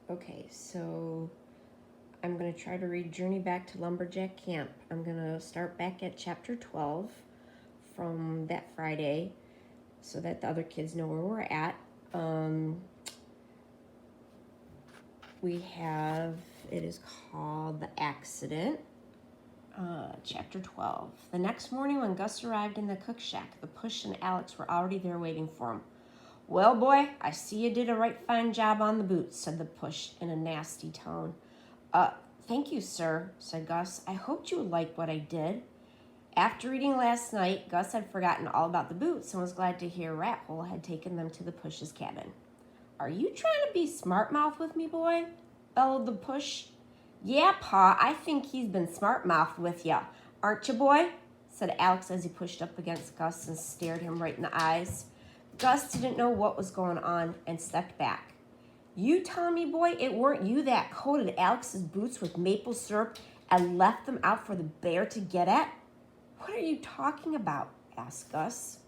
Okay, so I'm going to try to read Journey Back to Lumberjack Camp. I'm going to start back at chapter 12 from that Friday so that the other kids know where we're at. We have, it is called The Accident. Chapter 12. The next morning when Gus arrived in the cook shack, the Push and Alex were already there waiting for him. Well, boy, I see you did a right fine job on the boots, said the Push in a nasty tone. Thank you, sir, said Gus. I hoped you would like what I did. After reading last night, Gus had forgotten all about the boots and was glad to hear Rat Hole had taken them to the Push's cabin. Are you trying to be smart mouth with me, boy? Bellowed the Push. Yeah, Pa, I think he's been smart mouthed with ya. Aren't you, boy? Said Alex as he pushed up against Gus and stared him right in the eyes. Gus didn't know what was going on and stepped back. You telling me, boy, it weren't you that coated Alex's boots with maple syrup and left them out for the bear to get at? What are you talking about? Asked Gus.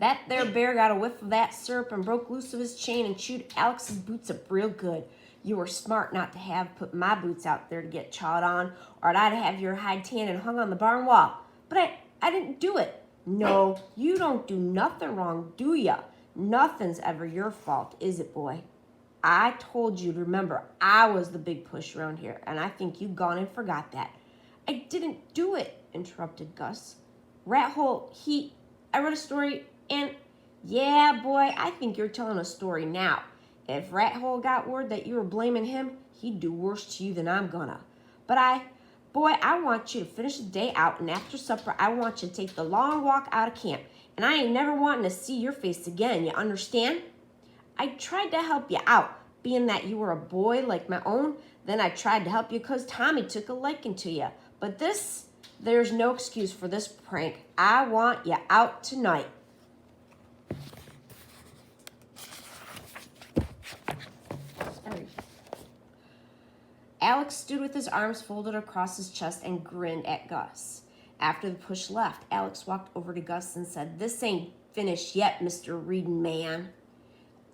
That there bear got a whiff of that syrup and broke loose of his chain and chewed Alex's boots up real good. You were smart not to have put my boots out there to get chawed on, or I'd have your hide tanned and hung on the barn wall. But I didn't do it. No, you don't do nothing wrong, do ya? Nothing's ever your fault, is it, boy? I told you to remember I was the big push around here, and I think you've gone and forgot that. I didn't do it, interrupted Gus. Rat Hole, I read a story, and yeah, boy, I think you're telling a story now. If Rat Hole got word that you were blaming him, he'd do worse to you than I'm gonna. But I want you to finish the day out, and after supper, I want you to take the long walk out of camp. And I ain't never wanting to see your face again, you understand? I tried to help you out, being that you were a boy like my own. Then I tried to help you because Tommy took a liking to you. But there's no excuse for this prank. I want you out tonight. Sorry. Alex stood with his arms folded across his chest and grinned at Gus. After the Push left, Alex walked over to Gus and said, "This ain't finished yet, Mr. Reading Man."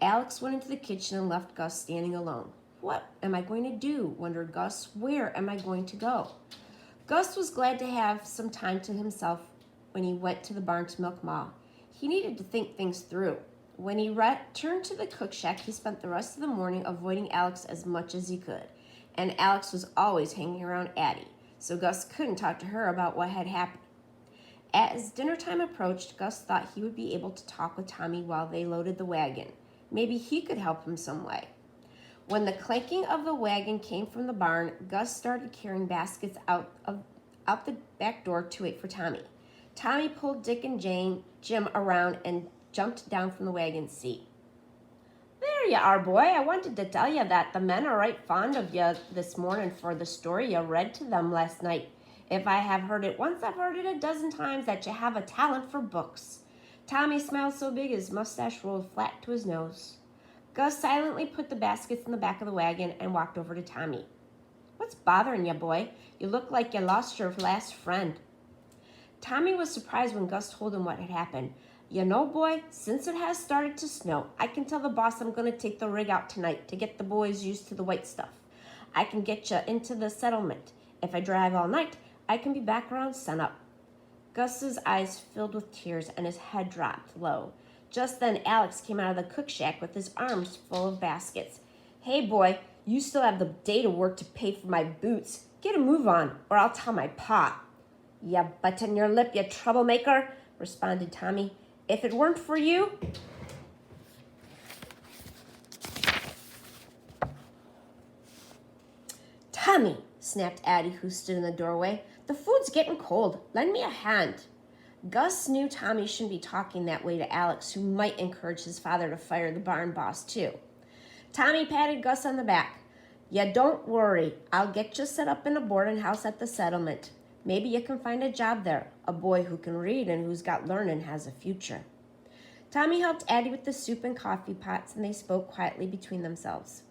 Alex went into the kitchen and left Gus standing alone. What am I going to do? Wondered Gus. Where am I going to go? Gus was glad to have some time to himself when he went to the barn to milk Ma. He needed to think things through. When he returned to the cook shack, he spent the rest of the morning avoiding Alex as much as he could. And Alex was always hanging around Addie, so Gus couldn't talk to her about what had happened. As dinner time approached, Gus thought he would be able to talk with Tommy while they loaded the wagon. Maybe he could help him some way. When the clanking of the wagon came from the barn, Gus started carrying baskets out the back door to wait for Tommy. Tommy pulled Dick and Jim around and jumped down from the wagon seat. "There you are, boy. I wanted to tell you that the men are right fond of you this morning for the story you read to them last night. If I have heard it once, I've heard it a dozen times that you have a talent for books." Tommy smiled so big his mustache rolled flat to his nose. Gus silently put the baskets in the back of the wagon and walked over to Tommy. "What's bothering you, boy? You look like you lost your last friend." Tommy was surprised when Gus told him what had happened. "You know, boy, since it has started to snow, I can tell the boss I'm going to take the rig out tonight to get the boys used to the white stuff. I can get you into the settlement. If I drive all night, I can be back around sunup." Gus's eyes filled with tears and his head dropped low. Just then, Alex came out of the cook shack with his arms full of baskets. "Hey, boy, you still have the day to work to pay for my boots. Get a move on, or I'll tell my pa." "You button your lip, you troublemaker," responded Tommy. "If it weren't for you..." "Tommy," snapped Addie, who stood in the doorway, "the food's getting cold. Lend me a hand." Gus knew Tommy shouldn't be talking that way to Alex, who might encourage his father to fire the barn boss, too. Tommy patted Gus on the back. "Ya don't worry. I'll get you set up in a boarding house at the settlement. Maybe you can find a job there. A boy who can read and who's got learning has a future." Tommy helped Addie with the soup and coffee pots, and they spoke quietly between themselves.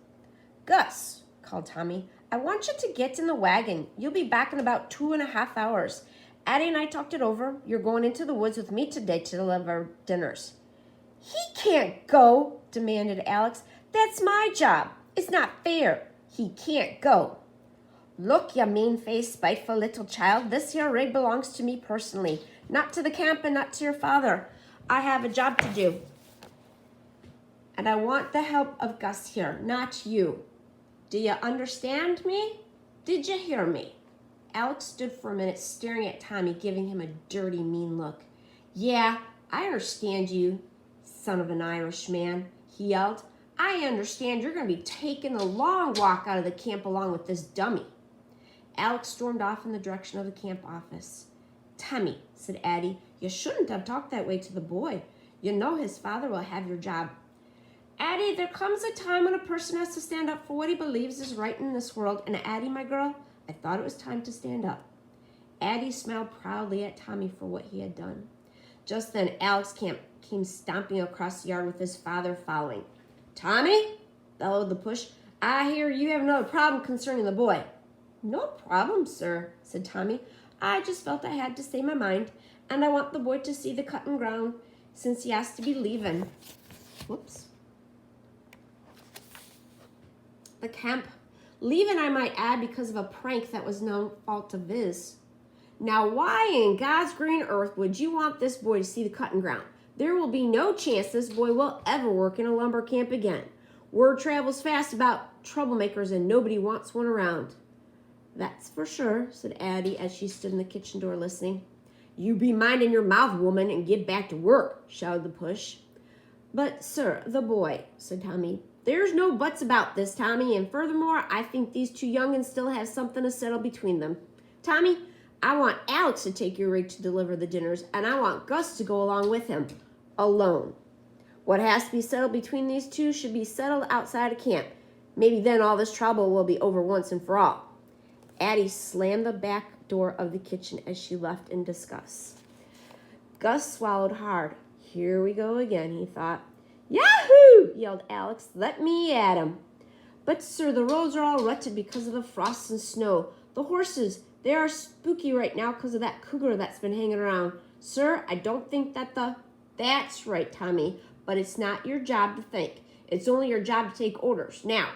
"Gus," called Tommy, "I want you to get in the wagon. You'll be back in about 2.5 hours. Addie and I talked it over. You're going into the woods with me today to deliver dinners." "He can't go," demanded Alex. That's my job. It's not fair. He can't go. Look, you mean-faced, spiteful little child. This here rig belongs to me personally, not to the camp and not to your father. I have a job to do. And I want the help of Gus here, not you. Do you understand me? Did you hear me? Alex stood for a minute staring at Tommy, giving him a dirty, mean look. Yeah, I understand you, son of an Irishman, he yelled. I understand you're going to be taking a long walk out of the camp along with this dummy. Alex stormed off in the direction of the camp office. Tommy, said Addie, you shouldn't have talked that way to the boy. You know his father will have your job. Addie, there comes a time when a person has to stand up for what he believes is right in this world. And Addie, my girl, I thought it was time to stand up. Addie smiled proudly at Tommy for what he had done. Just then, Alex came stomping across the yard with his father following. Tommy, bellowed the push, I hear you have another problem concerning the boy. No problem, sir, said Tommy. I just felt I had to say my mind, and I want the boy to see the cutting ground since he has to be leaving. Whoops. The camp. Leaving, I might add, because of a prank that was no fault of his. Now, why in God's green earth would you want this boy to see the cutting ground? There will be no chance this boy will ever work in a lumber camp again. Word travels fast about troublemakers, and nobody wants one around. That's for sure, said Addie as she stood in the kitchen door listening. You be minding your mouth, woman, and get back to work, shouted the push. But, sir, the boy, said Tommy. There's no buts about this, Tommy, and furthermore, I think these two young'uns still have something to settle between them. Tommy, I want Alex to take your rig to deliver the dinners, and I want Gus to go along with him, alone. What has to be settled between these two should be settled outside of camp. Maybe then all this trouble will be over once and for all. Addie slammed the back door of the kitchen as she left in disgust. Gus swallowed hard. Here we go again, he thought. Yahoo! Yelled Alex. Let me at him. But, sir, the roads are all rutted because of the frost and snow. The horses, they are spooky right now because of that cougar that's been hanging around. Sir, I don't think that That's right, Tommy, but it's not your job to think. It's only your job to take orders. Now,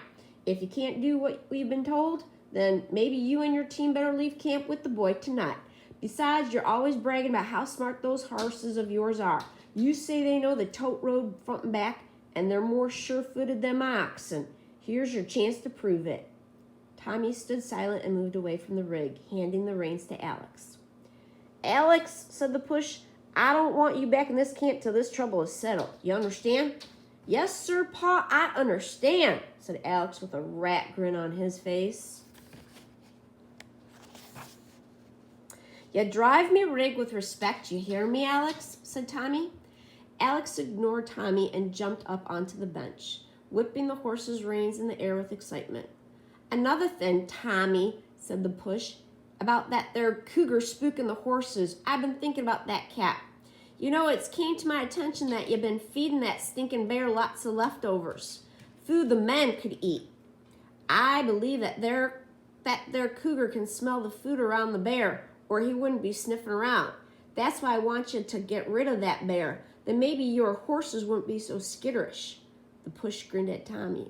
if you can't do what we've been told, then maybe you and your team better leave camp with the boy tonight. Besides, you're always bragging about how smart those horses of yours are. You say they know the tote road front and back, and they're more sure-footed than my oxen. Here's your chance to prove it. Tommy stood silent and moved away from the rig, handing the reins to Alex. Alex, said the push, I don't want you back in this camp till this trouble is settled. You understand? Yes, sir, Pa, I understand, said Alex with a rat grin on his face. You drive me rig with respect, you hear me, Alex? Said Tommy. Alex ignored Tommy and jumped up onto the bench, whipping the horse's reins in the air with excitement. Another thing, Tommy, said the push, about that there cougar spooking the horses. I've been thinking about that, Cap. You know, it's came to my attention that you've been feeding that stinking bear lots of leftovers, food the men could eat. I believe that their cougar can smell the food around the bear, or he wouldn't be sniffing around. That's why I want you to get rid of that bear. Then maybe your horses wouldn't be so skitterish. The push grinned at Tommy.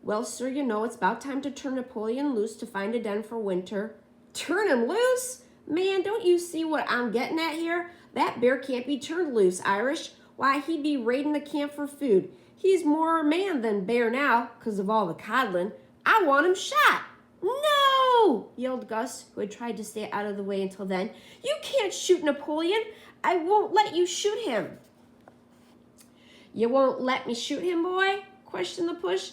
Well, sir, you know, it's about time to turn Napoleon loose to find a den for winter. Turn him loose? Man, don't you see what I'm getting at here? That bear can't be turned loose, Irish. Why, he'd be raiding the camp for food. He's more man than bear now, 'cause of all the coddling. I want him shot. No! Yelled Gus, who had tried to stay out of the way until then. You can't shoot Napoleon. I won't let you shoot him. You won't let me shoot him, boy? Questioned the push.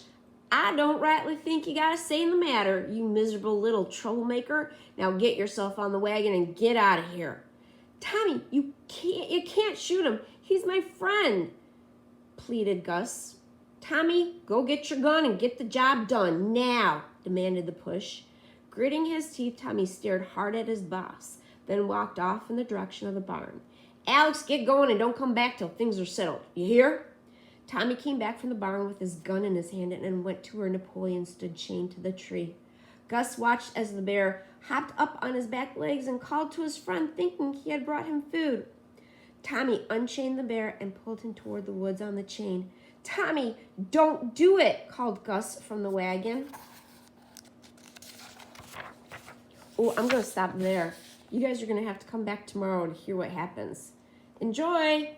I don't rightly think you got a say in the matter, you miserable little troublemaker. Now get yourself on the wagon and get out of here. Tommy, you can't shoot him. He's my friend, pleaded Gus. Tommy, go get your gun and get the job done now, demanded the push. Gritting his teeth, Tommy stared hard at his boss, then walked off in the direction of the barn. Alex, get going and don't come back till things are settled. You hear? Tommy came back from the barn with his gun in his hand and went to where Napoleon stood chained to the tree. Gus watched as the bear hopped up on his back legs and called to his friend, thinking he had brought him food. Tommy unchained the bear and pulled him toward the woods on the chain. Tommy, don't do it, called Gus from the wagon. Oh, I'm going to stop there. You guys are going to have to come back tomorrow to hear what happens. Enjoy!